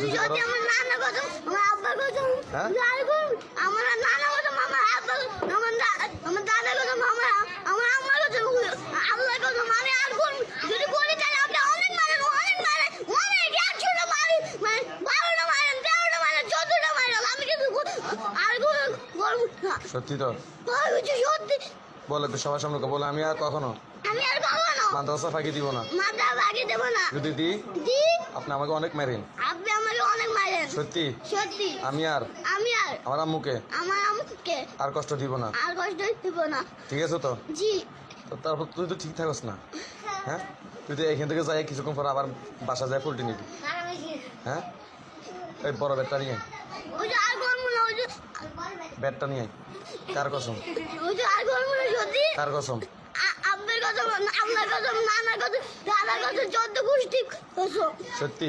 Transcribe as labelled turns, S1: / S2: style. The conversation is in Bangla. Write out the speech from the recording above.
S1: যদি আমার নানা কথা আমার আব্বার কথা আমার নানা কথা আমার আব্বা আমার দাদা কথা আমার আম্মার কথা আল্লাহর কথা আমি আর যদি বলি তাহলে আপনি অনেক মারেন অনেক একশোটা মারি মানে 12টা মারেন 13টা মারেন 14টা মারেন আমি কিন্তু আর বলবো না।
S2: সত্যি তো
S1: সত্যি
S2: বলো তো সবার সামনে বলো আমি আর কখনো মাদ্রাসা ফাঁকি দিব না।
S1: দেব না
S2: যদি দিই আপনি আমাকে অনেক মারেন।
S1: আপনি আমাকে অনেক মারেন।
S2: সত্যি
S1: সত্যি
S2: আমি আর আমার আম্মুকে আর কষ্ট দিব না। ঠিক আছে তো?
S1: জি।
S2: তো তারপর তুই তো ঠিক থাকস না, হ্যাঁ? তুই তো এখান থেকে যাই কিছুক্ষণ পর আবার বাসা যায় পোল্ট্রি নিবি, হ্যাঁ? ওই বড় ব্যাটটা নিয়ে ব্যাটটা নিয়ে কার কসম কার কসম
S1: আব্বের কথা আল্লাহর কথা নানার কথা দাদার কথা 14 গোষ্ঠী
S2: সত্যি